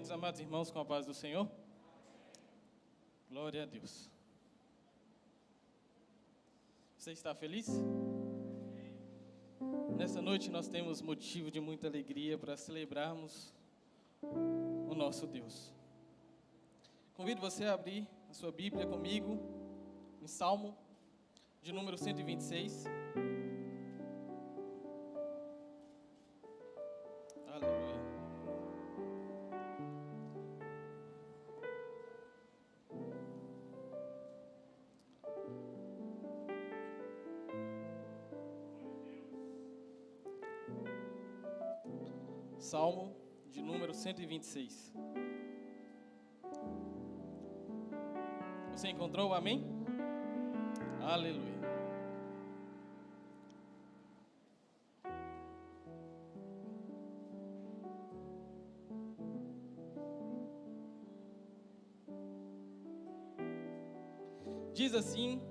cumprimentos, amados irmãos, com a paz do Senhor. Glória a Deus. Você está feliz? Nessa noite nós temos motivo de muita alegria para celebrarmos o nosso Deus. Convido você a abrir a sua Bíblia comigo em Salmo de número 126. Aleluia. Salmo de número 126. Você encontrou? Amém? Aleluia. Diz assim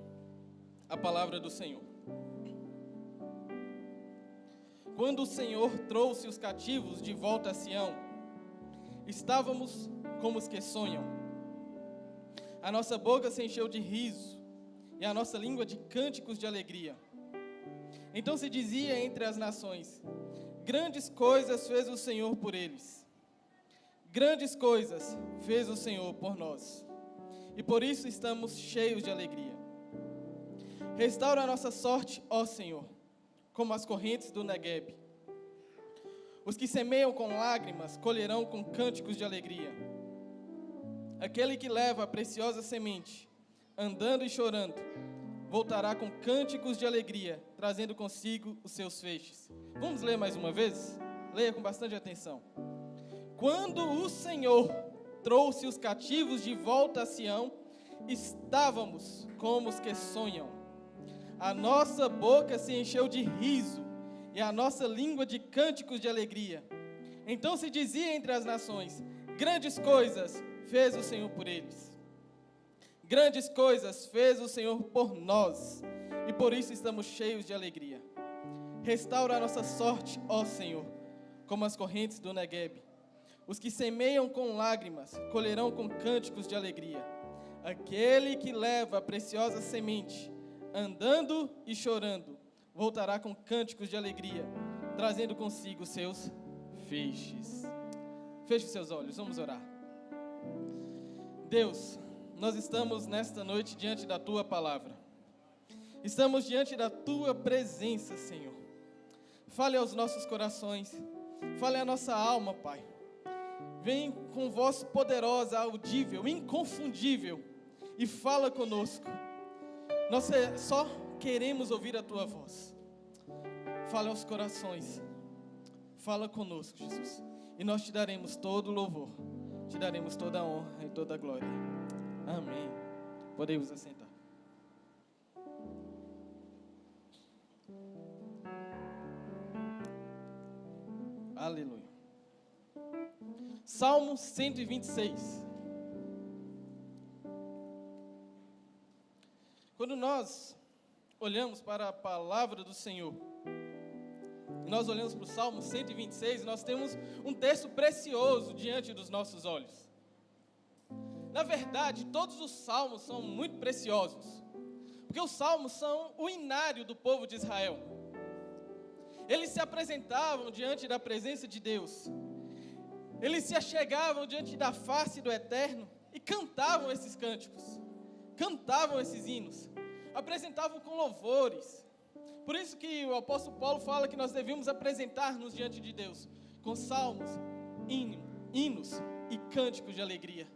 a palavra do Senhor. Quando o Senhor trouxe os cativos de volta a Sião, estávamos como os que sonham. A nossa boca se encheu de riso e a nossa língua de cânticos de alegria. Então se dizia entre as nações: grandes coisas fez o Senhor por eles. Grandes coisas fez o Senhor por nós. E por isso estamos cheios de alegria. Restaura a nossa sorte, ó Senhor, como as correntes do Neguebe. Os que semeiam com lágrimas colherão com cânticos de alegria. Aquele que leva a preciosa semente, andando e chorando, voltará com cânticos de alegria, trazendo consigo os seus feixes. Vamos ler mais uma vez? Leia com bastante atenção. Quando o Senhor trouxe os cativos de volta a Sião, estávamos como os que sonham. A nossa boca se encheu de riso e a nossa língua de cânticos de alegria. Então se dizia entre as nações: grandes coisas fez o Senhor por eles. Grandes coisas fez o Senhor por nós, e por isso estamos cheios de alegria. Restaura a nossa sorte, ó Senhor, como as correntes do Neguebe. Os que semeiam com lágrimas colherão com cânticos de alegria. Aquele que leva a preciosa semente, andando e chorando, voltará com cânticos de alegria, trazendo consigo seus feixes. Feche seus olhos, vamos orar. Deus, nós estamos nesta noite diante da Tua palavra. Estamos diante da Tua presença, Senhor. Fale aos nossos corações, fale à nossa alma, Pai. Vem com voz poderosa, audível, inconfundível, e fala conosco. Nós só queremos ouvir a Tua voz. Fala aos corações. Fala conosco, Jesus. E nós Te daremos todo o louvor. Te daremos toda a honra e toda a glória. Amém. Podemos assentar. Aleluia. Salmo 126. Quando nós olhamos para a palavra do Senhor, nós olhamos para o Salmo 126, nós temos um texto precioso diante dos nossos olhos. Na verdade, todos os salmos são muito preciosos, porque os salmos são o inário do povo de Israel. Eles se apresentavam diante da presença de Deus, eles se achegavam diante da face do Eterno e cantavam esses cânticos, cantavam esses hinos, apresentavam com louvores. Por isso que o apóstolo Paulo fala que nós devemos apresentar-nos diante de Deus com salmos, hinos e cânticos de alegria.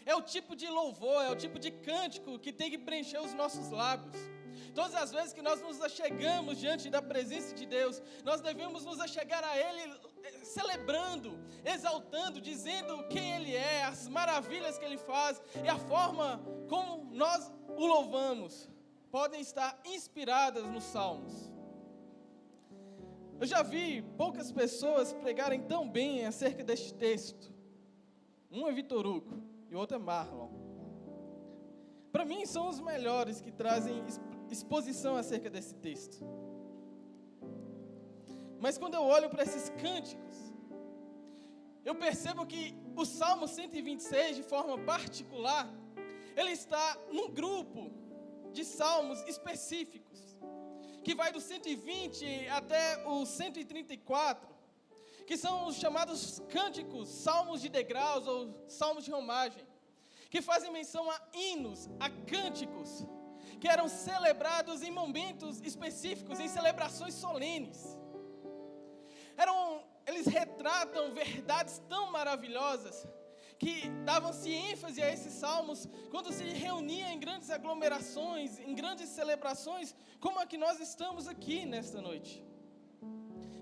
É o tipo de louvor, é o tipo de cântico que tem que preencher os nossos lábios. Todas as vezes que nós nos achegamos diante da presença de Deus, nós devemos nos achegar a Ele celebrando, exaltando, dizendo quem Ele é, as maravilhas que Ele faz e a forma como nós o louvamos. Podem estar inspiradas nos salmos. Eu já vi poucas pessoas pregarem tão bem acerca deste texto. Um é Vitor Hugo e o outro é Marlon. Para mim são os melhores que trazem exposição acerca desse texto. Mas quando eu olho para esses cânticos, eu percebo que o Salmo 126, de forma particular, ele está num grupo de salmos específicos, que vai do 120 até o 134, que são os chamados cânticos, salmos de degraus ou salmos de romagem, que fazem menção a hinos, a cânticos, que eram celebrados em momentos específicos, em celebrações solenes. Eles retratam verdades tão maravilhosas, que davam-se ênfase a esses salmos quando se reuniam em grandes aglomerações, em grandes celebrações, como a que nós estamos aqui nesta noite.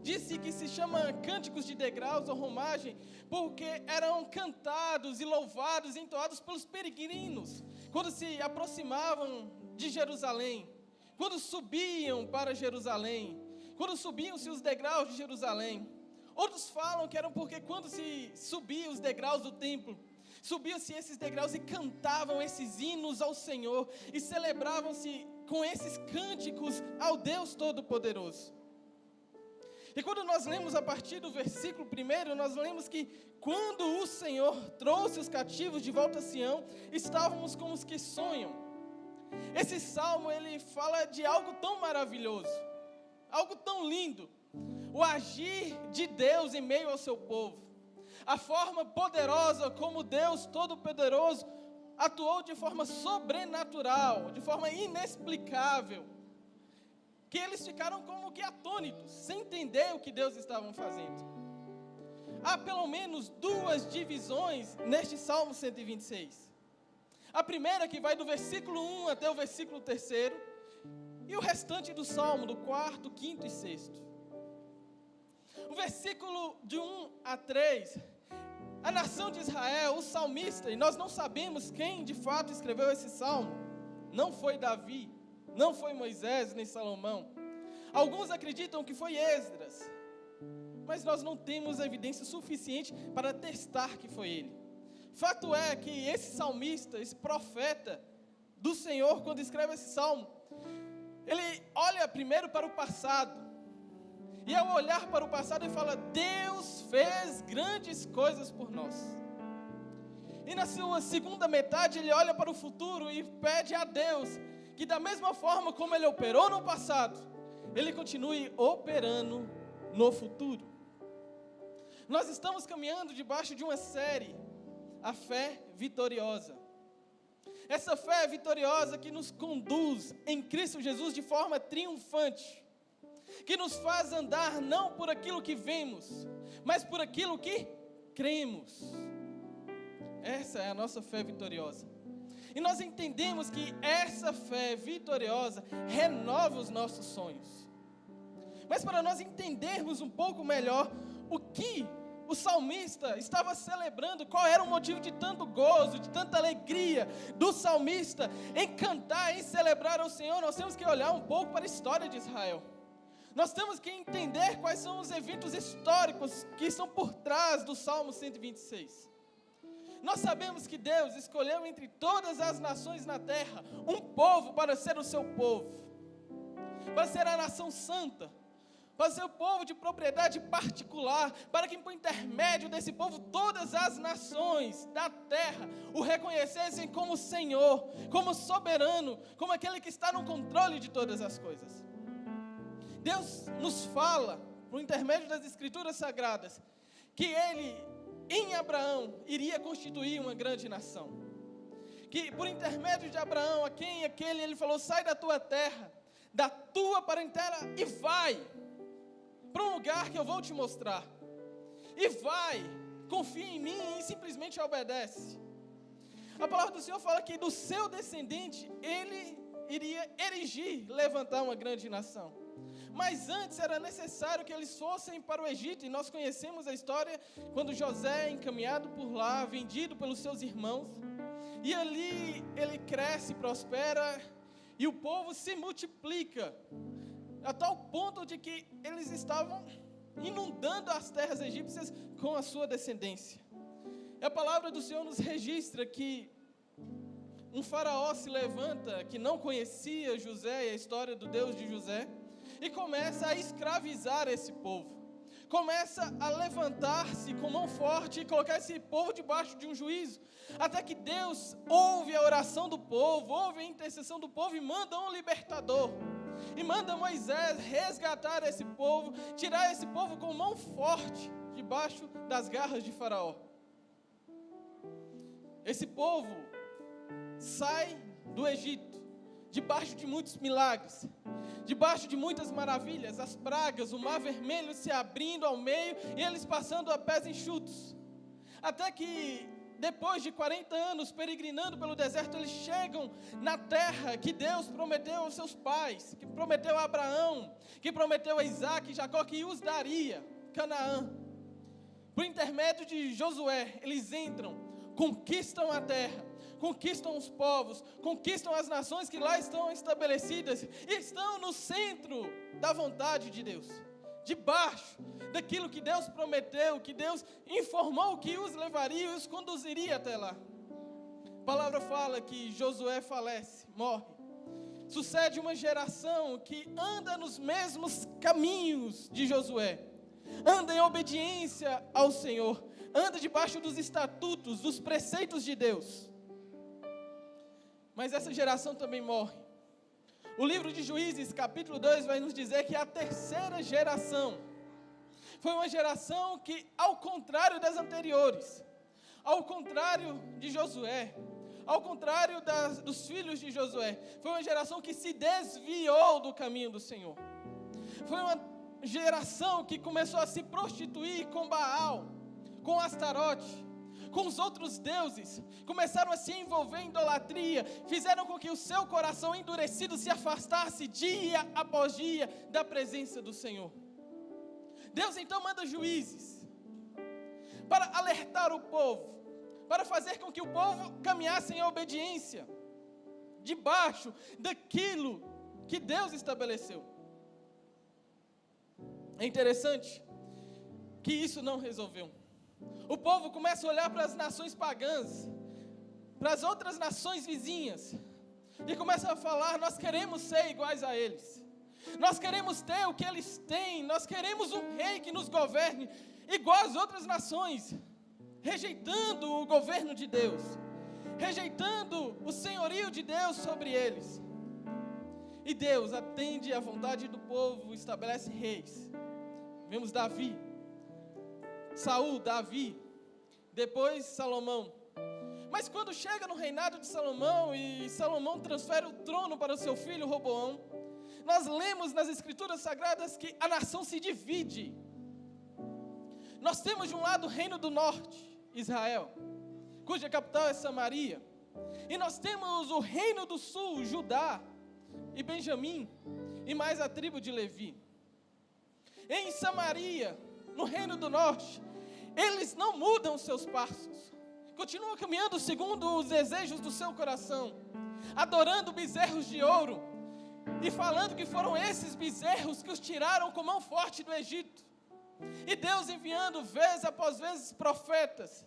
Disse que se chama cânticos de degraus ou romagem, porque eram cantados e louvados, entoados pelos peregrinos, quando se aproximavam de Jerusalém, quando subiam para Jerusalém, quando subiam-se os degraus de Jerusalém. Outros falam que eram porque quando se subia os degraus do templo, subiam-se esses degraus e cantavam esses hinos ao Senhor, e celebravam-se com esses cânticos ao Deus Todo-Poderoso. E quando nós lemos a partir do versículo 1, nós lemos que quando o Senhor trouxe os cativos de volta a Sião, estávamos como os que sonham. Esse salmo, ele fala de algo tão maravilhoso, algo tão lindo, o agir de Deus em meio ao seu povo, a forma poderosa como Deus Todo-Poderoso atuou de forma sobrenatural, de forma inexplicável, que eles ficaram como que atônitos, sem entender o que Deus estava fazendo. Há pelo menos duas divisões neste Salmo 126. A primeira que vai do versículo 1 até o versículo 3, e o restante do Salmo, do 4º, 5º e 6º. O versículo de 1 a 3, a nação de Israel, o salmista, e nós não sabemos quem de fato escreveu esse Salmo, não foi Davi, não foi Moisés nem Salomão. Alguns acreditam que foi Esdras, mas nós não temos evidência suficiente para testar que foi ele. Fato é que esse salmista, esse profeta do Senhor, quando escreve esse salmo, ele olha primeiro para o passado, e ao olhar para o passado ele fala: Deus fez grandes coisas por nós. E na sua segunda metade ele olha para o futuro e pede a Deus que da mesma forma como ele operou no passado, ele continue operando no futuro. Nós estamos caminhando debaixo de uma série, a fé vitoriosa. Essa fé vitoriosa que nos conduz em Cristo Jesus de forma triunfante, que nos faz andar não por aquilo que vemos, mas por aquilo que cremos. Essa é a nossa fé vitoriosa. E nós entendemos que essa fé vitoriosa renova os nossos sonhos. Mas para nós entendermos um pouco melhor o que o salmista estava celebrando, qual era o motivo de tanto gozo, de tanta alegria do salmista em cantar, em celebrar ao Senhor, nós temos que olhar um pouco para a história de Israel. Nós temos que entender quais são os eventos históricos que estão por trás do Salmo 126. Nós sabemos que Deus escolheu entre todas as nações na terra um povo para ser o seu povo, para ser a nação santa, para ser o povo de propriedade particular, para que por intermédio desse povo todas as nações da terra o reconhecessem como Senhor, como soberano, como aquele que está no controle de todas as coisas. Deus nos fala, por intermédio das Escrituras Sagradas, que Ele, em Abraão, iria constituir uma grande nação. Que por intermédio de Abraão, Ele falou: sai da tua terra, da tua parentela e vai para um lugar que eu vou te mostrar. E vai, confia em mim e simplesmente obedece. A palavra do Senhor fala que do seu descendente, Ele iria erigir, levantar uma grande nação. Mas antes era necessário que eles fossem para o Egito, e nós conhecemos a história quando José é encaminhado por lá, vendido pelos seus irmãos, e ali ele cresce, prospera, e o povo se multiplica, a tal ponto de que eles estavam inundando as terras egípcias com a sua descendência. E a palavra do Senhor nos registra que um faraó se levanta, que não conhecia José e a história do Deus de José, e começa a escravizar esse povo. começa a levantar-se com mão forte e colocar esse povo debaixo de um juízo, até que Deus ouve a oração do povo, ouve a intercessão do povo e manda um libertador. E manda Moisés resgatar esse povo, tirar esse povo com mão forte debaixo das garras de Faraó. Esse povo sai do Egito, debaixo de muitos milagres, debaixo de muitas maravilhas, as pragas, o mar vermelho se abrindo ao meio e eles passando a pés enxutos. Até que depois de 40 anos peregrinando pelo deserto, eles chegam na terra que Deus prometeu aos seus pais, que prometeu a Abraão, que prometeu a Isaac e Jacó, que os daria, Canaã. Por intermédio de Josué, eles entram, conquistam a terra, conquistam os povos, conquistam as nações que lá estão estabelecidas, e estão no centro da vontade de Deus, debaixo daquilo que Deus prometeu, que Deus informou que os levaria e os conduziria até lá. A palavra fala que Josué falece, morre. Sucede uma geração que anda nos mesmos caminhos de Josué, anda em obediência ao Senhor, anda debaixo dos estatutos, dos preceitos de Deus. Mas essa geração também morre. O livro de Juízes, capítulo 2, vai nos dizer que a terceira geração foi uma geração que, ao contrário das anteriores, ao contrário de Josué, ao contrário dos filhos de Josué, foi uma geração que se desviou do caminho do Senhor. Foi uma geração que começou a se prostituir com Baal, com Astarote, com os outros deuses, começaram a se envolver em idolatria, fizeram com que o seu coração endurecido se afastasse dia após dia da presença do Senhor. Deus então manda juízes para alertar o povo, para fazer com que o povo caminhasse em obediência, debaixo daquilo que Deus estabeleceu. É interessante que isso não resolveu. O povo começa a olhar para as nações pagãs, para as outras nações vizinhas, e começa a falar: nós queremos ser iguais a eles, nós queremos ter o que eles têm, nós queremos um rei que nos governe igual às outras nações, rejeitando o governo de Deus, rejeitando o senhorio de Deus sobre eles. E Deus atende à vontade do povo, estabelece reis. Vemos Davi, Saul, Davi, depois Salomão. Mas quando chega no reinado de Salomão e Salomão transfere o trono para o seu filho Roboão, nós lemos nas escrituras sagradas que a nação se divide. Nós temos de um lado o reino do norte, Israel, cuja capital é Samaria, e nós temos o reino do sul, Judá e Benjamim, e mais a tribo de Levi. Em Samaria, no reino do norte, eles não mudam seus passos, continuam caminhando segundo os desejos do seu coração, adorando bezerros de ouro, e falando que foram esses bezerros que os tiraram com mão forte do Egito. E Deus enviando vez após vez profetas,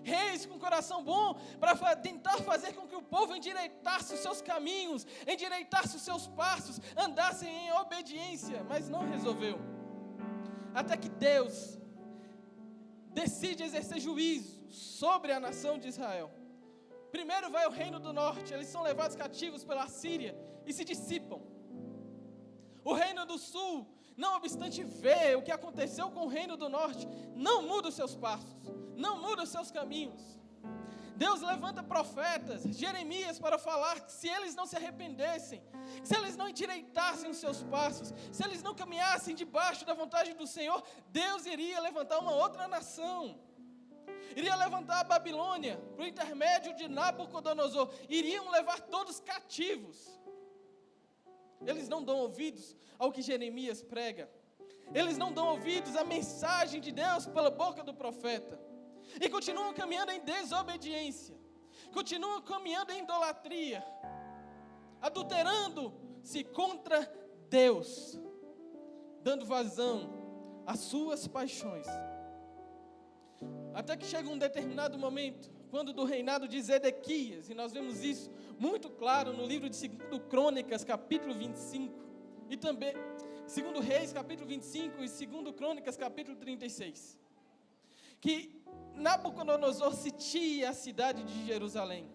reis com coração bom, para tentar fazer com que o povo endireitasse os seus caminhos, endireitasse os seus passos, andassem em obediência, mas não resolveu. Até que Deus decide exercer juízo sobre a nação de Israel. Primeiro vai o reino do norte, eles são levados cativos pela Síria e se dissipam. O reino do sul, não obstante ver o que aconteceu com o reino do norte, não muda os seus passos, não muda os seus caminhos. Deus levanta profetas, Jeremias, para falar que se eles não se arrependessem, se eles não endireitassem os seus passos, se eles não caminhassem debaixo da vontade do Senhor, Deus iria levantar uma outra nação. Iria levantar a Babilônia, por intermédio de Nabucodonosor, iriam levar todos cativos. Eles não dão ouvidos ao que Jeremias prega, eles não dão ouvidos à mensagem de Deus pela boca do profeta, e continuam caminhando em desobediência, continuam caminhando em idolatria, adulterando-se contra Deus, dando vazão às suas paixões. Até que chega um determinado momento, quando do reinado de Zedequias, e nós vemos isso muito claro no livro de 2 Crônicas, capítulo 25, e também Segundo Reis, capítulo 25, e segundo Crônicas, capítulo 36. Que Nabucodonosor sitia a cidade de Jerusalém.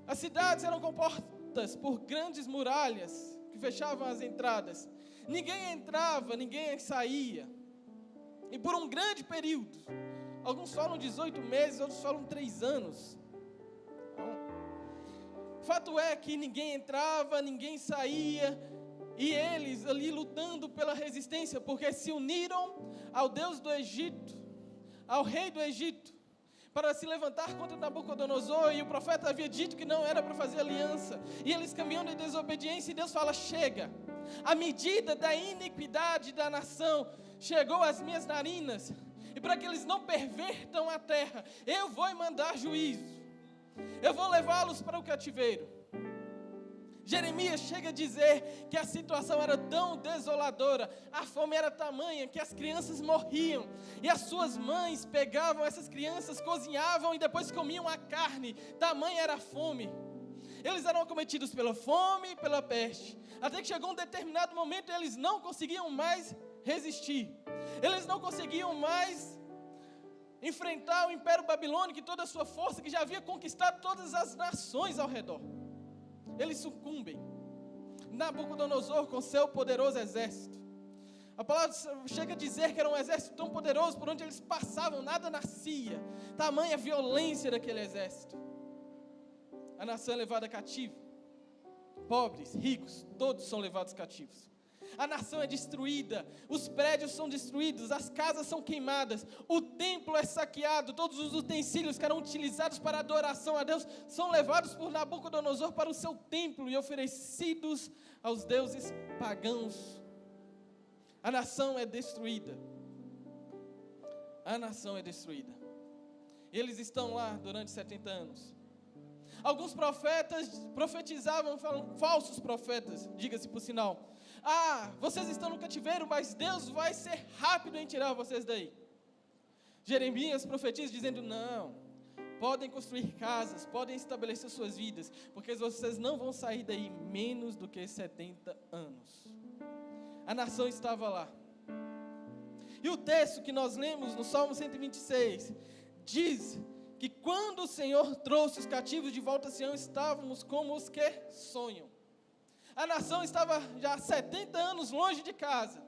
As cidades eram compostas por grandes muralhas que fechavam as entradas. Ninguém entrava, ninguém saía. E por um grande período, alguns falam 18 meses, outros falam 3 anos. Fato é que ninguém entrava, ninguém saía, e eles ali lutando pela resistência, porque se uniram ao Deus do Egito, ao rei do Egito, para se levantar contra Nabucodonosor, e o profeta havia dito que não era para fazer aliança, e eles caminhando em desobediência, e Deus fala: chega, a medida da iniquidade da nação chegou às minhas narinas, e para que eles não pervertam a terra, eu vou mandar juízo, eu vou levá-los para o cativeiro. Jeremias chega a dizer que a situação era tão desoladora, a fome era tamanha que as crianças morriam, e as suas mães pegavam essas crianças, cozinhavam e depois comiam a carne, tamanha era a fome. Eles eram acometidos pela fome e pela peste, até que chegou um determinado momento e eles não conseguiam mais resistir, eles não conseguiam mais enfrentar o Império Babilônico e toda a sua força, que já havia conquistado todas as nações ao redor. Eles sucumbem. Nabucodonosor com seu poderoso exército. A palavra chega a dizer que era um exército tão poderoso, por onde eles passavam, nada nascia. Tamanha violência daquele exército. A nação é levada cativa. Pobres, ricos, todos são levados cativos. A nação é destruída, os prédios são destruídos, as casas são queimadas, o templo é saqueado, todos os utensílios que eram utilizados para adoração a Deus são levados por Nabucodonosor para o seu templo e oferecidos aos deuses pagãos. A nação é destruída. A nação é destruída. Eles estão lá durante 70 anos. Alguns profetas profetizavam, falsos profetas, diga-se por sinal: vocês estão no cativeiro, mas Deus vai ser rápido em tirar vocês daí. Jeremias profetiza dizendo: não, podem construir casas, podem estabelecer suas vidas, porque vocês não vão sair daí menos do que 70 anos. A nação estava lá. E o texto que nós lemos no Salmo 126 diz que quando o Senhor trouxe os cativos de volta a Sião, estávamos como os que sonham. A nação estava já há 70 anos longe de casa,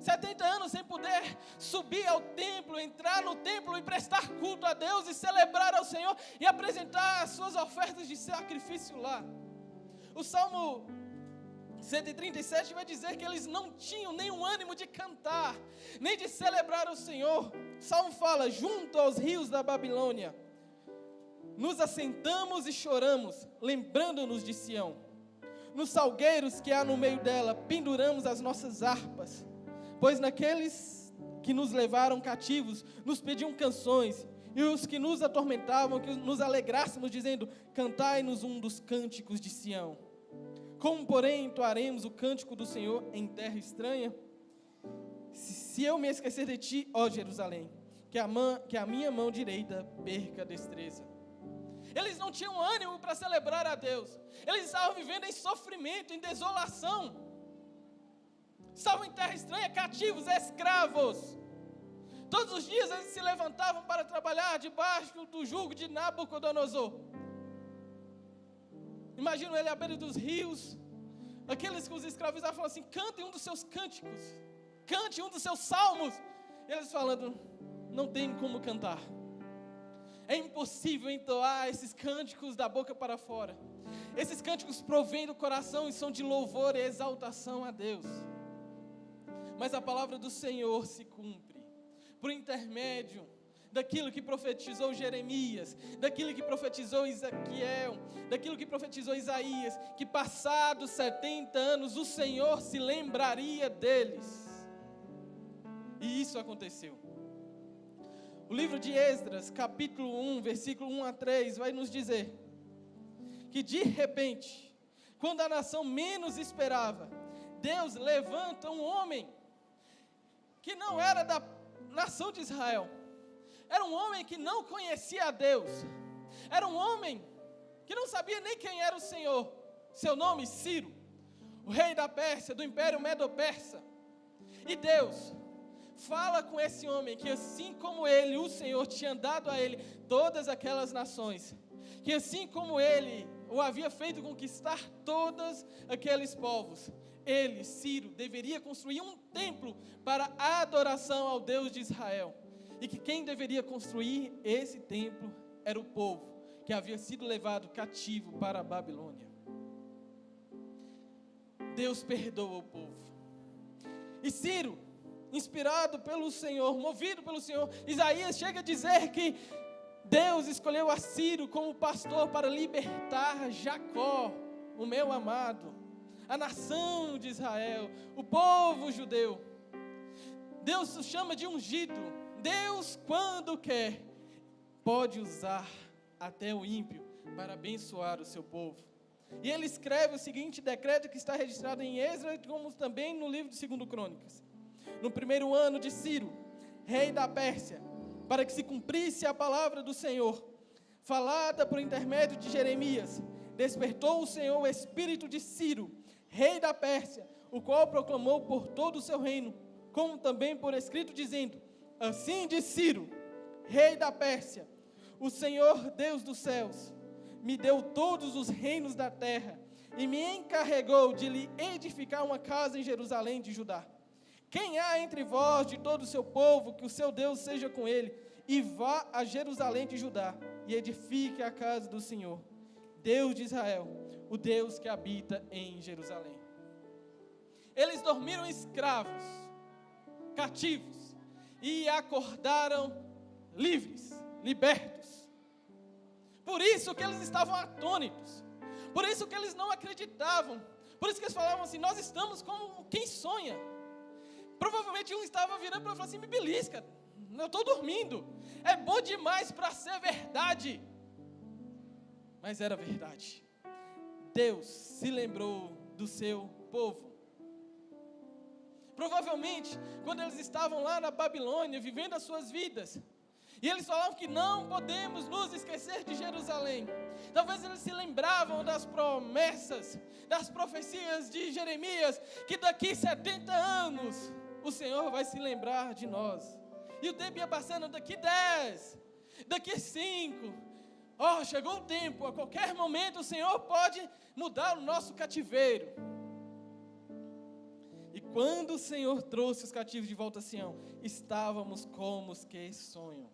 70 anos sem poder subir ao templo, entrar no templo e prestar culto a Deus e celebrar ao Senhor e apresentar as suas ofertas de sacrifício lá. O Salmo 137 vai dizer que eles não tinham nenhum ânimo de cantar, nem de celebrar o Senhor. O Salmo fala: junto aos rios da Babilônia, nos assentamos e choramos, lembrando-nos de Sião. Nos salgueiros que há no meio dela, penduramos as nossas harpas, pois naqueles que nos levaram cativos, nos pediam canções, e os que nos atormentavam, que nos alegrássemos, dizendo: cantai-nos um dos cânticos de Sião. Como, porém, entoaremos o cântico do Senhor em terra estranha? Se eu me esquecer de ti, ó Jerusalém, que a minha mão direita perca a destreza. Eles não tinham ânimo para celebrar a Deus. Eles estavam vivendo em sofrimento, em desolação. Estavam em terra estranha, cativos, escravos. Todos os dias eles se levantavam para trabalhar debaixo do jugo de Nabucodonosor. Imagino ele à beira dos rios, aqueles que os escravizavam, falando assim: cantem um dos seus cânticos, cante um dos seus salmos. Eles falando: não tem como cantar. É impossível entoar esses cânticos da boca para fora. Esses cânticos provêm do coração e são de louvor e exaltação a Deus. Mas a palavra do Senhor se cumpre por intermédio daquilo que profetizou Jeremias, daquilo que profetizou Ezequiel, daquilo que profetizou Isaías, que passados 70 anos o Senhor se lembraria deles. E isso aconteceu. O livro de Esdras, capítulo 1, versículo 1 a 3, vai nos dizer que de repente, quando a nação menos esperava, Deus levanta um homem que não era da nação de Israel. Era um homem que não conhecia a Deus. Era um homem que não sabia nem quem era o Senhor. Seu nome, Ciro. o rei da Pérsia, do Império Medo-Persa. E Deus fala com esse homem que assim como ele, o Senhor, tinha dado a ele todas aquelas nações, que assim como ele o havia feito conquistar todos aqueles povos, ele, Ciro, deveria construir um templo para a adoração ao Deus de Israel. E que quem deveria construir esse templo era o povo que havia sido levado cativo para a Babilônia. Deus perdoa o povo. E Ciro, inspirado pelo Senhor, movido pelo Senhor, Isaías chega a dizer que Deus escolheu a Ciro como pastor para libertar Jacó, o meu amado, a nação de Israel, o povo judeu. Deus o chama de ungido. Deus, quando quer, pode usar até o ímpio para abençoar o seu povo. E ele escreve o seguinte decreto que está registrado em Esdras, como também no livro de 2 Crônicas. No primeiro ano de Ciro, rei da Pérsia, para que se cumprisse a palavra do Senhor, falada por intermédio de Jeremias, despertou o Senhor o espírito de Ciro, rei da Pérsia, o qual proclamou por todo o seu reino, como também por escrito, dizendo: assim diz Ciro, rei da Pérsia, o Senhor Deus dos céus me deu todos os reinos da terra e me encarregou de lhe edificar uma casa em Jerusalém de Judá. Quem há entre vós de todo o seu povo, que o seu Deus seja com ele, e vá a Jerusalém de Judá, e edifique a casa do Senhor, Deus de Israel, o Deus que habita em Jerusalém. Eles dormiram escravos, cativos, e acordaram livres, libertos. Por isso que eles estavam atônitos, por isso que eles não acreditavam, por isso que eles falavam assim: nós estamos como quem sonha. Provavelmente um estava virando para falar assim: me belisca, eu estou dormindo, é bom demais para ser verdade. Mas era verdade. Deus se lembrou do seu povo. Provavelmente, quando eles estavam lá na Babilônia, vivendo as suas vidas, e eles falavam que não podemos nos esquecer de Jerusalém. Talvez eles se lembravam das promessas, das profecias de Jeremias, que daqui 70 anos o Senhor vai se lembrar de nós. E o tempo ia passando, daqui 10, daqui 5. Chegou o tempo, a qualquer momento o Senhor pode mudar o nosso cativeiro. E quando o Senhor trouxe os cativos de volta a Sião, estávamos como os que sonham.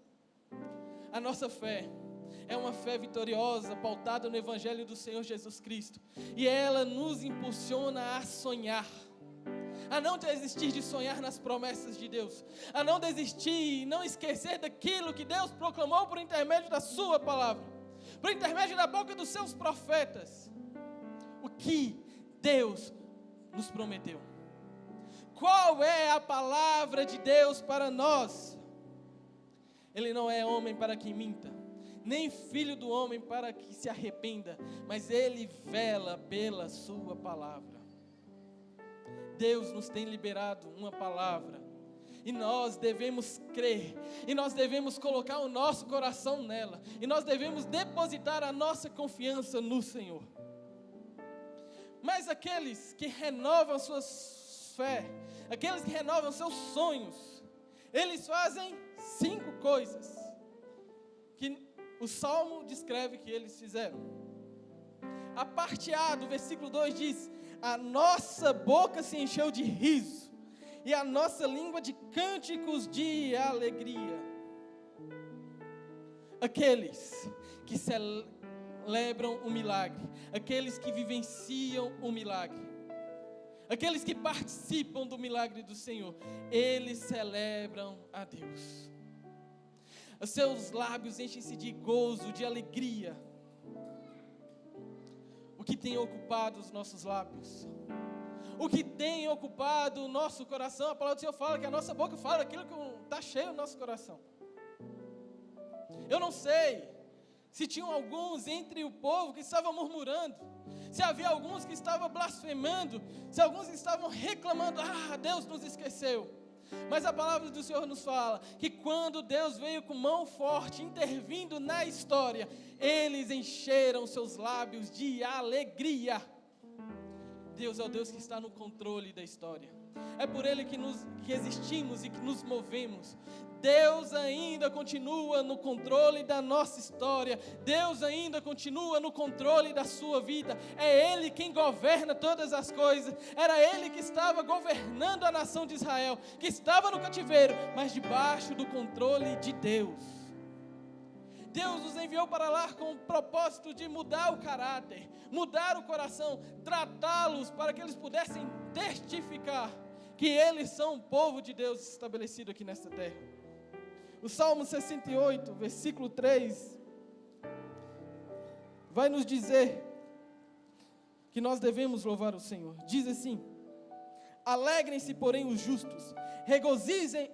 A nossa fé é uma fé vitoriosa, pautada no Evangelho do Senhor Jesus Cristo. E ela nos impulsiona a sonhar, a não desistir de sonhar nas promessas de Deus, a não desistir e não esquecer daquilo que Deus proclamou por intermédio da sua palavra, por intermédio da boca dos seus profetas. O que Deus nos prometeu. Qual é a palavra de Deus para nós? Ele não é homem para que minta, nem filho do homem para que se arrependa, mas ele vela pela sua palavra. Deus nos tem liberado uma palavra, e nós devemos crer, e nós devemos colocar o nosso coração nela, e nós devemos depositar a nossa confiança no Senhor. Mas aqueles que renovam sua fé, aqueles que renovam seus sonhos, eles fazem 5 coisas que o Salmo descreve que eles fizeram. A parte A do versículo 2 diz: a nossa boca se encheu de riso, e a nossa língua de cânticos de alegria. Aqueles que celebram o milagre, aqueles que vivenciam o milagre, aqueles que participam do milagre do Senhor, eles celebram a Deus. Os seus lábios enchem-se de gozo, de alegria. O que tem ocupado os nossos lábios? O que tem ocupado o nosso coração? A palavra do Senhor fala que a nossa boca fala aquilo que está cheio no nosso coração. Eu não sei se tinham alguns entre o povo que estavam murmurando, se havia alguns que estavam blasfemando, se alguns estavam reclamando: Deus nos esqueceu. Mas a palavra do Senhor nos fala que quando Deus veio com mão forte, intervindo na história, eles encheram seus lábios de alegria. Deus é o Deus que está no controle da história. É por Ele que existimos e que nos movemos. Deus ainda continua no controle da nossa história. Deus ainda continua no controle da sua vida. É Ele quem governa todas as coisas. Era Ele que estava governando a nação de Israel, que estava no cativeiro, mas debaixo do controle de Deus. Deus nos enviou para lá com o propósito de mudar o caráter, mudar o coração, tratá-los para que eles pudessem testificar que eles são o povo de Deus estabelecido aqui nesta terra. O Salmo 68, versículo 3, vai nos dizer que nós devemos louvar o Senhor. Diz assim: alegrem-se, porém, os justos,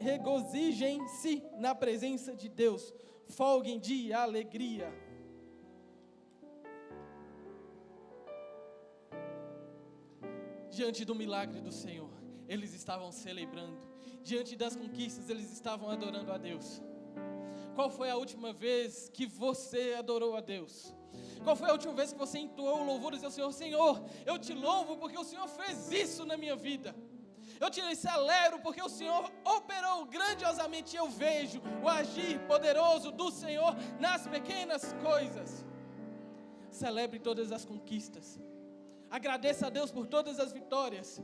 regozijem-se na presença de Deus, folguem de alegria. Diante do milagre do Senhor, eles estavam celebrando. Diante das conquistas, eles estavam adorando a Deus. Qual foi a última vez que você adorou a Deus? Qual foi a última vez que você entoou louvores ao Senhor? Senhor, eu te louvo porque o Senhor fez isso na minha vida. Eu te celebro porque o Senhor operou grandiosamente. Eu vejo o agir poderoso do Senhor nas pequenas coisas. Celebre todas as conquistas. Agradeça a Deus por todas as vitórias.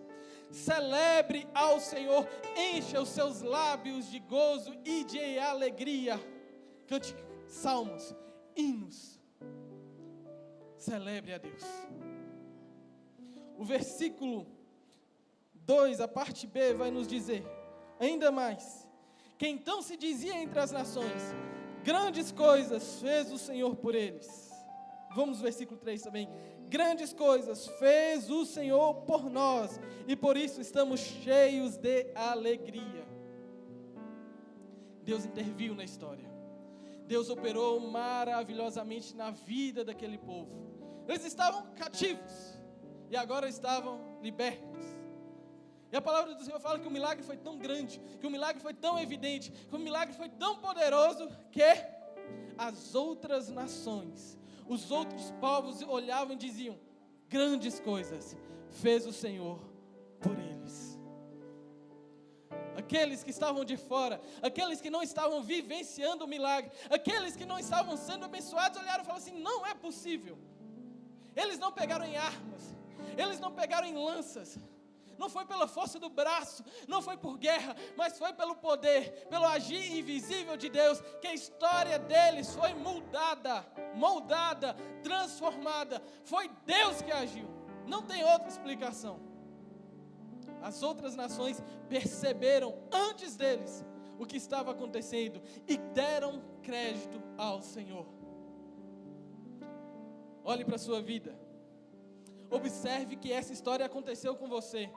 Celebre ao Senhor. Encha os seus lábios de gozo e de alegria. Cante salmos, hinos. Celebre a Deus. O versículo 2, a parte B, vai nos dizer ainda mais: que então se dizia entre as nações, grandes coisas fez o Senhor por eles. Vamos ao versículo 3 também. Grandes coisas fez o Senhor por nós, e por isso estamos cheios de alegria. Deus interviu na história. Deus operou maravilhosamente na vida daquele povo. Eles estavam cativos e agora estavam libertos. E a palavra do Senhor fala que o milagre foi tão grande, que o milagre foi tão evidente, que o milagre foi tão poderoso, que as outras nações, os outros povos olhavam e diziam: grandes coisas fez o Senhor por eles. Aqueles que estavam de fora, aqueles que não estavam vivenciando o milagre, aqueles que não estavam sendo abençoados, olharam e falaram assim: não é possível. Eles não pegaram em armas, eles não pegaram em lanças, não foi pela força do braço, não foi por guerra, mas foi pelo poder, pelo agir invisível de Deus, que a história deles foi moldada, transformada. Foi Deus que agiu, não tem outra explicação. As outras nações perceberam antes deles o que estava acontecendo e deram crédito ao Senhor. Olhe para a sua vida, observe que essa história aconteceu com você.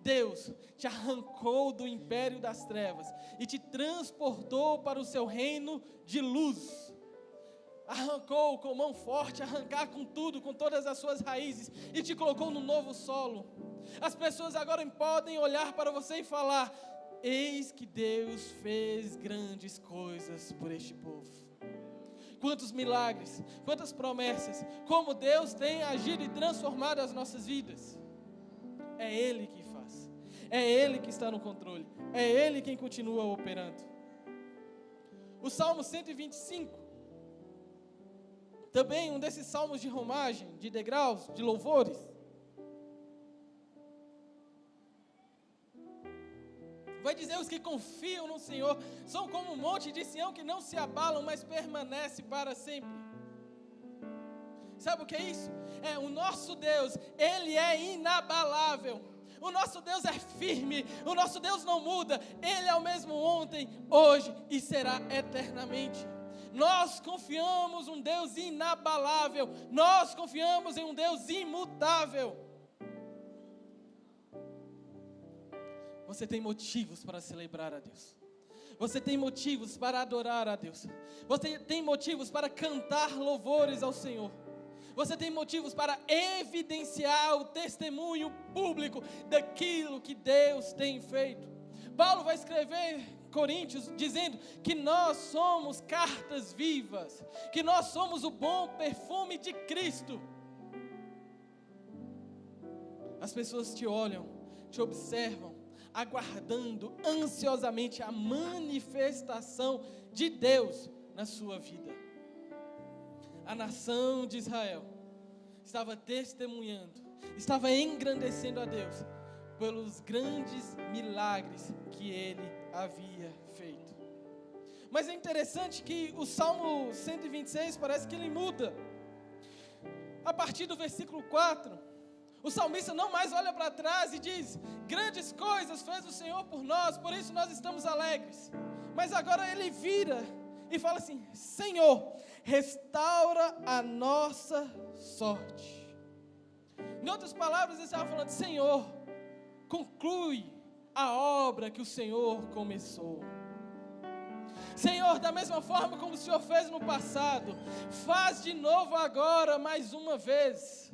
Deus te arrancou do império das trevas e te transportou para o seu reino de luz. Arrancou com mão forte, arrancar com tudo, com todas as suas raízes, e te colocou no novo solo. As pessoas agora podem olhar para você e falar: eis que Deus fez grandes coisas por este povo. Quantos milagres, quantas promessas, como Deus tem agido e transformado as nossas vidas. É Ele que faz, é Ele que está no controle, é Ele quem continua operando. O Salmo 125, também um desses salmos de romagem, de degraus, de louvores. Vai dizer: os que confiam no Senhor são como um monte de Sião que não se abalam, mas permanece para sempre. Sabe o que é isso? É o nosso Deus, Ele é inabalável. O nosso Deus é firme, o nosso Deus não muda. Ele é o mesmo ontem, hoje e será eternamente. Nós confiamos em um Deus inabalável, nós confiamos em um Deus imutável. Você tem motivos para celebrar a Deus. Você tem motivos para adorar a Deus. Você tem motivos para cantar louvores ao Senhor. Você tem motivos para evidenciar o testemunho público daquilo que Deus tem feito. Paulo vai escrever Coríntios dizendo que nós somos cartas vivas, que nós somos o bom perfume de Cristo. As pessoas te olham, te observam, aguardando ansiosamente a manifestação de Deus na sua vida. A nação de Israel estava testemunhando, estava engrandecendo a Deus pelos grandes milagres que Ele havia feito. Mas é interessante que o Salmo 126 parece que ele muda. A partir do versículo 4, o salmista não mais olha para trás e diz: grandes coisas fez o Senhor por nós, por isso nós estamos alegres. Mas agora ele vira e fala assim: Senhor, restaura a nossa sorte. Em outras palavras, ele estava falando: Senhor, conclui a obra que o Senhor começou. Senhor, da mesma forma como o Senhor fez no passado, faz de novo agora, mais uma vez.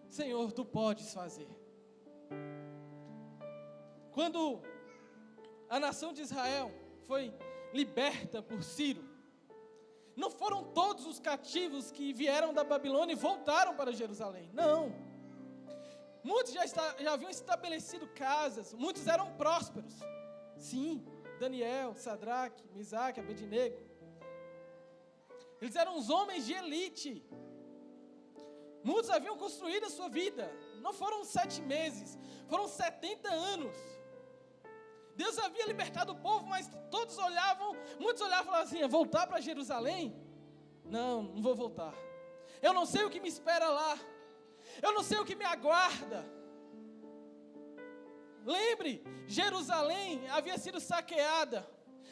Senhor, Tu podes fazer. Quando a nação de Israel foi liberta por Ciro, não foram todos os cativos que vieram da Babilônia e voltaram para Jerusalém, não. Muitos já haviam estabelecido casas, muitos eram prósperos, sim. Daniel, Sadraque, Misaque, Abednego. Eles eram os homens de elite. Muitos haviam construído a sua vida. Não foram 7 meses, foram 70 anos. Deus havia libertado o povo, mas muitos olhavam e falavam assim: voltar para Jerusalém? Não, não vou voltar. Eu não sei o que me espera lá. Eu não sei o que me aguarda. Lembre, Jerusalém havia sido saqueada,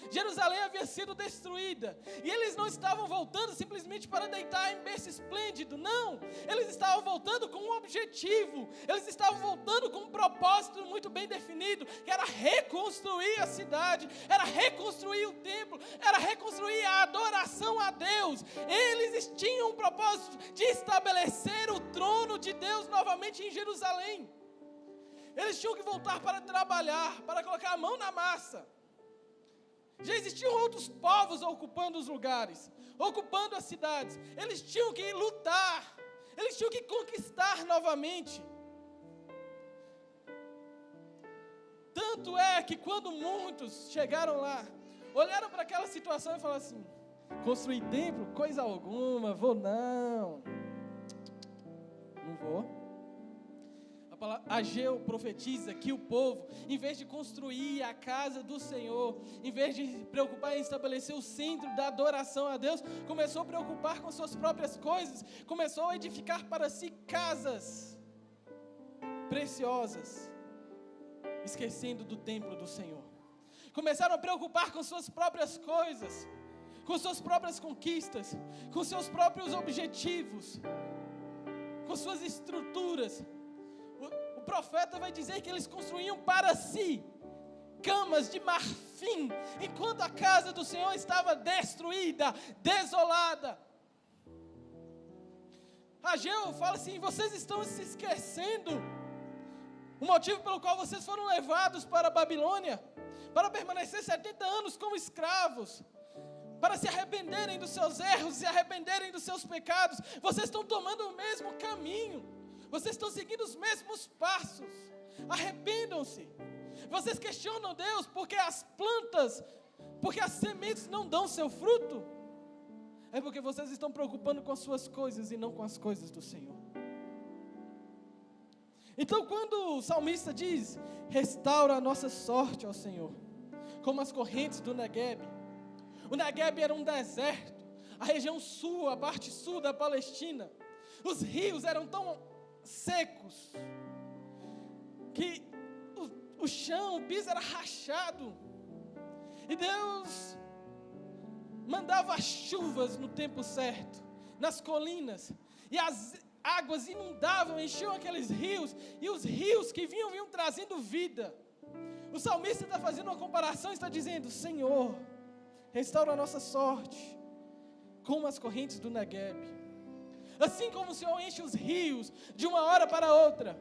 Jerusalém havia sido destruída, e eles não estavam voltando simplesmente para deitar em berço esplêndido, não, eles estavam voltando com um objetivo, eles estavam voltando com um propósito muito bem definido, que era reconstruir a cidade, era reconstruir o templo, era reconstruir a adoração a Deus. Eles tinham um propósito de estabelecer o trono de Deus novamente em Jerusalém. Eles tinham que voltar para trabalhar, para colocar a mão na massa. Já existiam outros povos ocupando os lugares, ocupando as cidades. Eles tinham que lutar, eles tinham que conquistar novamente. Tanto é que quando muitos chegaram lá, olharam para aquela situação e falaram assim: construir templo? Coisa alguma, vou não vou. Ageu profetiza que o povo, em vez de construir a casa do Senhor, em vez de preocupar em estabelecer o centro da adoração a Deus, começou a preocupar com suas próprias coisas, começou a edificar para si casas preciosas, esquecendo do templo do Senhor. Começaram a preocupar com suas próprias coisas, com suas próprias conquistas, com seus próprios objetivos, com suas estruturas. O profeta vai dizer que eles construíam para si camas de marfim, enquanto a casa do Senhor estava destruída, desolada. Ageu fala assim: vocês estão se esquecendo o motivo pelo qual vocês foram levados para a Babilônia, para permanecer 70 anos como escravos, para se arrependerem dos seus erros, se arrependerem dos seus pecados. Vocês estão tomando o mesmo caminho, vocês estão seguindo os mesmos passos. Arrependam-se. Vocês questionam Deus porque as plantas, porque as sementes não dão seu fruto. É porque vocês estão preocupando com as suas coisas e não com as coisas do Senhor. Então, quando o salmista diz: restaura a nossa sorte, ó Senhor, como as correntes do Negueb. O Negueb era um deserto, a região sul, a parte sul da Palestina. Os rios eram tão secos que o chão, o piso era rachado, e Deus mandava chuvas no tempo certo, nas colinas, e as águas inundavam, enchiam aqueles rios, e os rios que vinham trazendo vida. O salmista está fazendo uma comparação, está dizendo: Senhor, restaura a nossa sorte, como as correntes do Negueb. Assim como o Senhor enche os rios de uma hora para outra,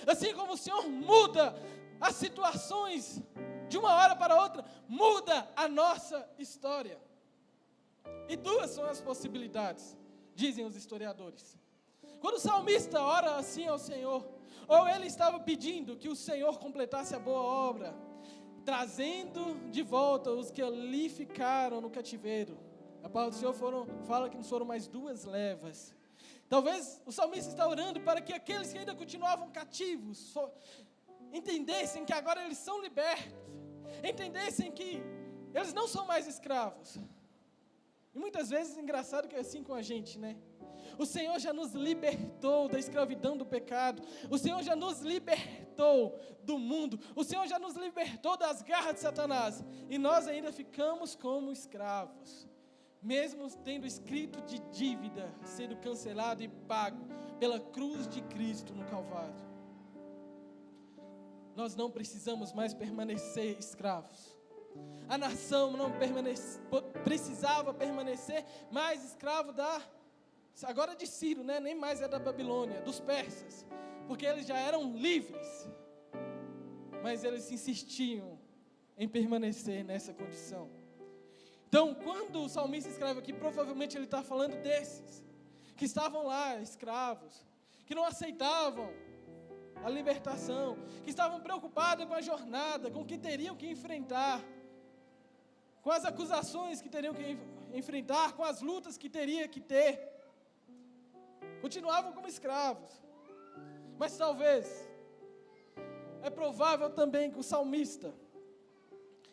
assim como o Senhor muda as situações de uma hora para outra, muda a nossa história. E duas são as possibilidades, dizem os historiadores. Quando o salmista ora assim ao Senhor, ou ele estava pedindo que o Senhor completasse a boa obra, trazendo de volta os que ali ficaram no cativeiro. A palavra do Senhor fala que nos foram mais 2 levas. Talvez o salmista está orando para que aqueles que ainda continuavam cativos entendessem que agora eles são libertos, entendessem que eles não são mais escravos. E muitas vezes é engraçado que é assim com a gente, né? O Senhor já nos libertou da escravidão do pecado. O Senhor já nos libertou do mundo. O Senhor já nos libertou das garras de Satanás. E nós ainda ficamos como escravos, mesmo tendo escrito de dívida, sendo cancelado e pago pela cruz de Cristo no Calvário. Nós não precisamos mais permanecer escravos. A nação não precisava permanecer mais escravo agora de Ciro, né? Nem mais é da Babilônia, dos persas, porque eles já eram livres, mas eles insistiam em permanecer nessa condição. Então, quando o salmista escreve aqui, provavelmente ele está falando desses, que estavam lá, escravos, que não aceitavam a libertação, que estavam preocupados com a jornada, com o que teriam que enfrentar, com as acusações que teriam que enfrentar, com as lutas que teria que ter. Continuavam como escravos. Mas talvez, é provável também que o salmista,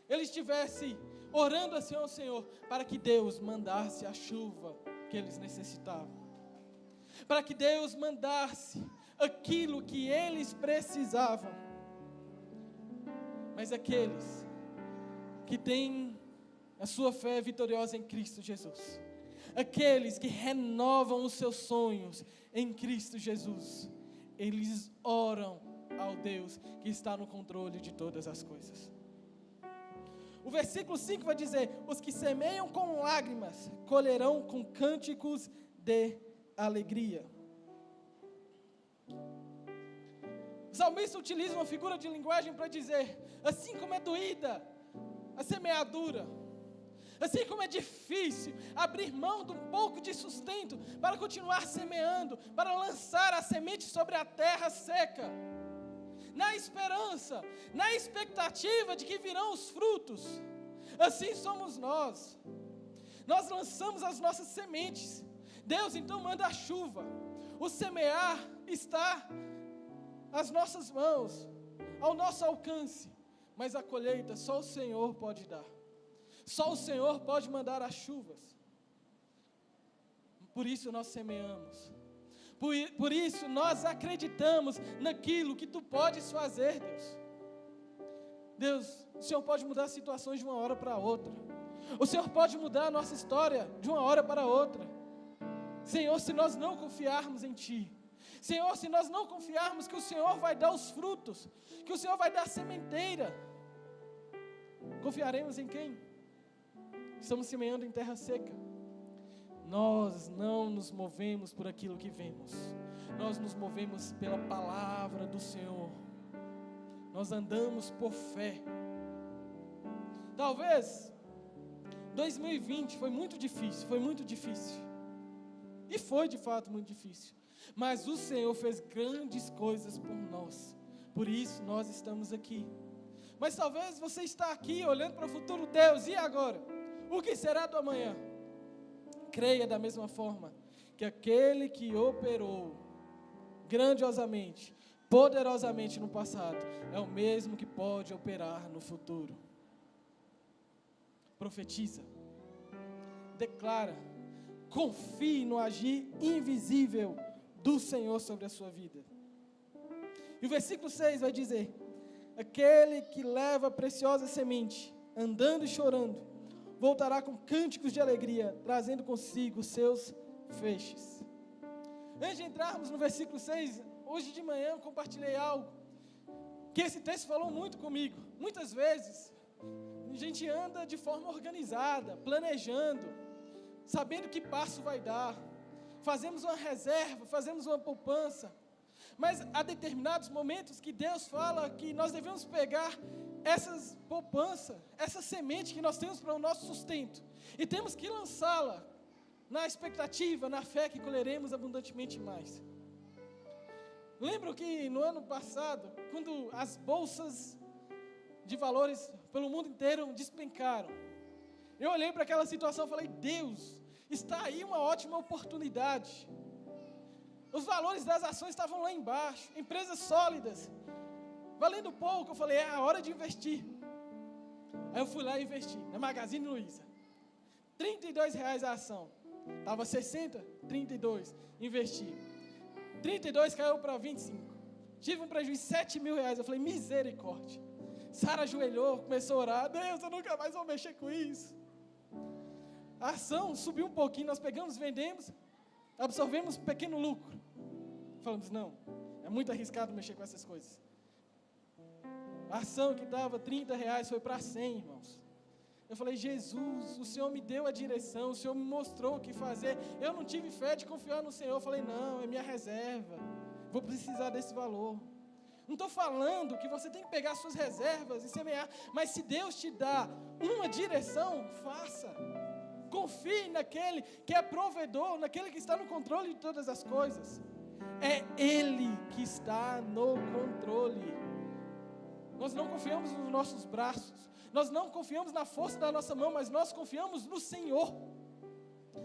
ele estivesse orando assim ao Senhor, para que Deus mandasse a chuva que eles necessitavam, para que Deus mandasse aquilo que eles precisavam. Mas aqueles que têm a sua fé vitoriosa em Cristo Jesus, aqueles que renovam os seus sonhos em Cristo Jesus, eles oram ao Deus que está no controle de todas as coisas. O versículo 5 vai dizer: os que semeiam com lágrimas colherão com cânticos de alegria. O salmista utiliza uma figura de linguagem para dizer: assim como é doída a semeadura, assim como é difícil abrir mão de um pouco de sustento para continuar semeando, para lançar a semente sobre a terra seca, na esperança, na expectativa de que virão os frutos, assim somos nós. Nós lançamos as nossas sementes, Deus então manda a chuva, o semear está às nossas mãos, ao nosso alcance, mas a colheita só o Senhor pode dar. Só o Senhor pode mandar as chuvas. Por isso nós semeamos. Por isso nós acreditamos naquilo que Tu podes fazer, Deus. Deus, o Senhor pode mudar situações de uma hora para outra. O Senhor pode mudar a nossa história de uma hora para outra. Senhor, se nós não confiarmos em Ti, Senhor, se nós não confiarmos que o Senhor vai dar os frutos, que o Senhor vai dar a sementeira, confiaremos em quem? Estamos semeando em terra seca. Nós não nos movemos por aquilo que vemos, nós nos movemos pela palavra do Senhor. Nós andamos por fé. Talvez 2020 foi muito difícil, e foi de fato muito difícil, mas o Senhor fez grandes coisas por nós, por isso nós estamos aqui. Mas talvez você está aqui olhando para o futuro: Deus, e agora? O que será do amanhã? Creia da mesma forma que aquele que operou grandiosamente, poderosamente no passado, é o mesmo que pode operar no futuro. Profetiza, declara, confie no agir invisível do Senhor sobre a sua vida. E o versículo 6 vai dizer: aquele que leva a preciosa semente, andando e chorando, voltará com cânticos de alegria, trazendo consigo os seus feixes. Antes de entrarmos no versículo 6, hoje de manhã eu compartilhei algo que esse texto falou muito comigo. Muitas vezes a gente anda de forma organizada, planejando, sabendo que passo vai dar, fazemos uma reserva, fazemos uma poupança, mas há determinados momentos que Deus fala que nós devemos pegar essas poupanças, essa semente que nós temos para o nosso sustento, e temos que lançá-la na expectativa, na fé que colheremos abundantemente mais. Lembro que no ano passado, quando as bolsas de valores pelo mundo inteiro despencaram, eu olhei para aquela situação e falei, Deus, está aí uma ótima oportunidade. Os valores das ações estavam lá embaixo, empresas sólidas, valendo pouco. Eu falei, é a hora de investir. Aí eu fui lá e investi, na Magazine Luiza. R$32 a ação. Estava 60, 32, investi. 32 caiu para 25. Tive um prejuízo de R$7.000. Eu falei, misericórdia. Sara ajoelhou, começou a orar. Deus, eu nunca mais vou mexer com isso. A ação subiu um pouquinho, nós pegamos, vendemos, absorvemos pequeno lucro. Falamos, não, é muito arriscado mexer com essas coisas. A ação que estava R$30 foi para 100, irmãos. Eu falei, Jesus, o Senhor me deu a direção, o Senhor me mostrou o que fazer. Eu não tive fé de confiar no Senhor. Eu falei, não, é minha reserva, vou precisar desse valor. Não estou falando que você tem que pegar suas reservas e semear, mas se Deus te dá uma direção, faça. Confie naquele que é provedor, naquele que está no controle de todas as coisas. É Ele que está no controle. Nós não confiamos nos nossos braços, nós não confiamos na força da nossa mão, mas nós confiamos no Senhor.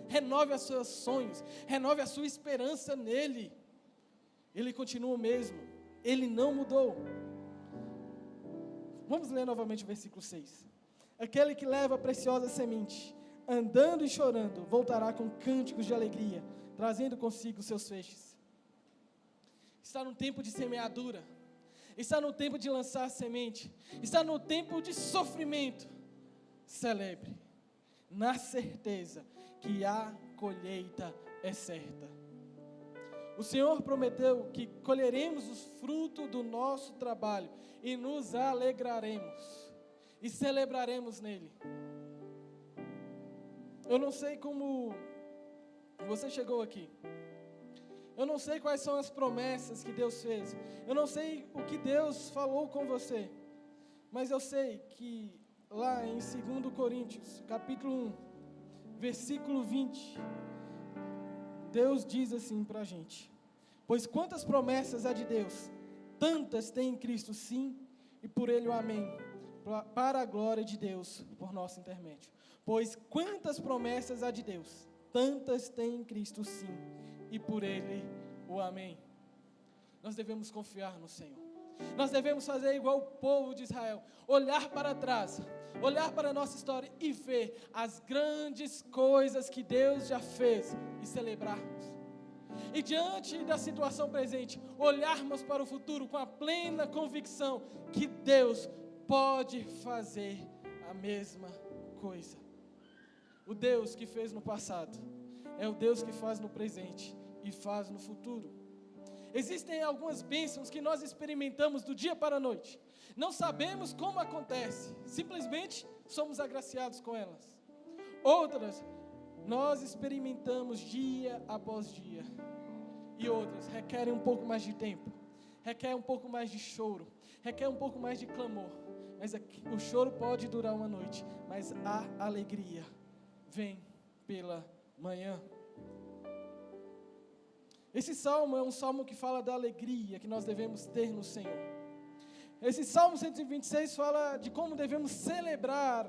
Renove os seus sonhos, renove a sua esperança nele. Ele continua o mesmo, Ele não mudou. Vamos ler novamente o versículo 6. Aquele que leva a preciosa semente, andando e chorando, voltará com cânticos de alegria, trazendo consigo seus feixes. Está no tempo de semeadura, está no tempo de lançar semente, está no tempo de sofrimento. Celebre, na certeza que a colheita é certa. O Senhor prometeu que colheremos os frutos do nosso trabalho e nos alegraremos e celebraremos nele. Eu não sei como você chegou aqui. Eu não sei quais são as promessas que Deus fez. Eu não sei o que Deus falou com você. Mas eu sei que lá em 2 Coríntios, capítulo 1, versículo 20, Deus diz assim para a gente: pois quantas promessas há de Deus, tantas tem em Cristo sim, e por Ele o amém, para a glória de Deus, por nosso intermédio. Pois quantas promessas há de Deus, tantas tem em Cristo sim, e por Ele o amém. Nós devemos confiar no Senhor. Nós devemos fazer igual o povo de Israel, olhar para trás, olhar para a nossa história e ver as grandes coisas que Deus já fez e celebrarmos. E diante da situação presente, olharmos para o futuro com a plena convicção que Deus pode fazer a mesma coisa. O Deus que fez no passado é o Deus que faz no presente e faz no futuro. Existem algumas bênçãos que nós experimentamos do dia para a noite. Não sabemos como acontece, simplesmente somos agraciados com elas. Outras, nós experimentamos dia após dia. E outras requerem um pouco mais de tempo, requer um pouco mais de choro, requer um pouco mais de clamor. Mas o choro pode durar uma noite, mas a alegria vem pela manhã. Esse salmo é um salmo que fala da alegria que nós devemos ter no Senhor. Esse salmo 126 fala de como devemos celebrar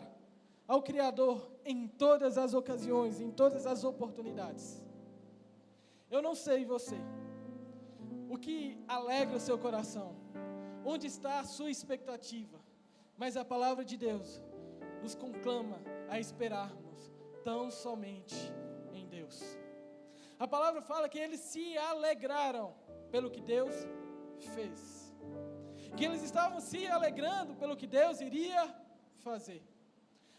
ao Criador em todas as ocasiões, em todas as oportunidades. Eu não sei você, o que alegra o seu coração, onde está a sua expectativa, mas a palavra de Deus nos conclama a esperarmos tão somente em Deus. A palavra fala que eles se alegraram pelo que Deus fez, que eles estavam se alegrando pelo que Deus iria fazer.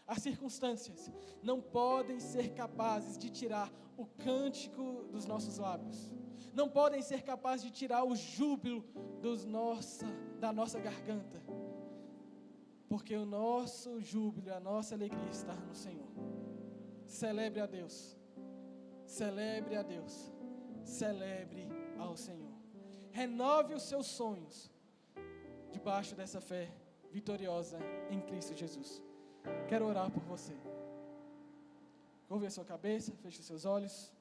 As circunstâncias não podem ser capazes de tirar o cântico dos nossos lábios, não podem ser capazes de tirar o júbilo da nossa garganta, porque o nosso júbilo, a nossa alegria está no Senhor. Celebre a Deus, celebre a Deus, celebre ao Senhor. Renove os seus sonhos debaixo dessa fé vitoriosa em Cristo Jesus. Quero orar por você. Curve a sua cabeça, feche os seus olhos.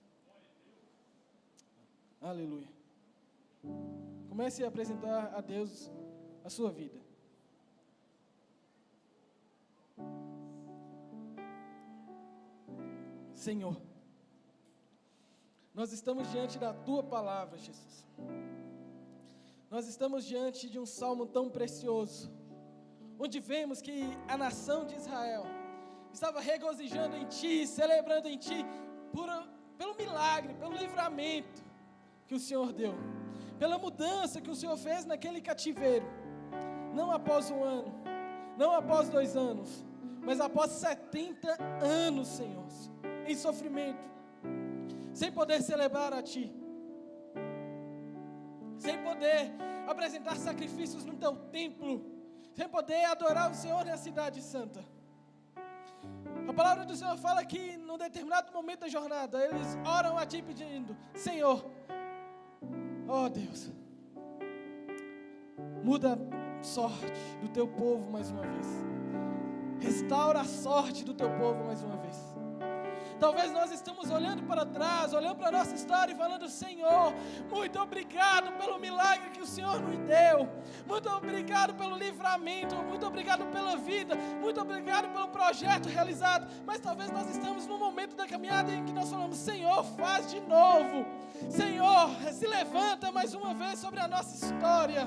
Aleluia. Comece a apresentar a Deus a sua vida. Senhor, nós estamos diante da Tua palavra, Jesus. Nós estamos diante de um salmo tão precioso, onde vemos que a nação de Israel estava regozijando em Ti, celebrando em Ti, pelo milagre, pelo livramento que o Senhor deu, pela mudança que o Senhor fez naquele cativeiro, não após 1 ano, não após 2 anos, mas após 70 anos, Senhor, em sofrimento, sem poder celebrar a Ti, sem poder apresentar sacrifícios no Teu templo, sem poder adorar o Senhor na cidade santa. A palavra do Senhor fala que num determinado momento da jornada, eles oram a Ti pedindo: Senhor, ó Deus, muda a sorte do Teu povo mais uma vez, restaura a sorte do Teu povo mais uma vez. Talvez nós estamos olhando para trás, olhando para a nossa história e falando: Senhor, muito obrigado pelo milagre que o Senhor nos deu, muito obrigado pelo livramento, muito obrigado pela vida, muito obrigado pelo projeto realizado. Mas talvez nós estamos num momento da caminhada em que nós falamos: Senhor, faz de novo, Senhor, se levanta mais uma vez sobre a nossa história.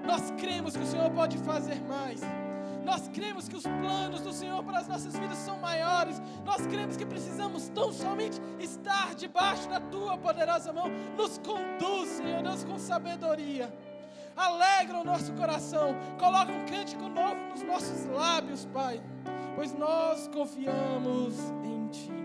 Nós cremos que o Senhor pode fazer mais. Nós cremos que os planos do Senhor para as nossas vidas são maiores. Nós cremos que precisamos tão somente estar debaixo da Tua poderosa mão. Nos conduz, Senhor Deus, com sabedoria. Alegra o nosso coração. Coloca um cântico novo nos nossos lábios, Pai, pois nós confiamos em Ti.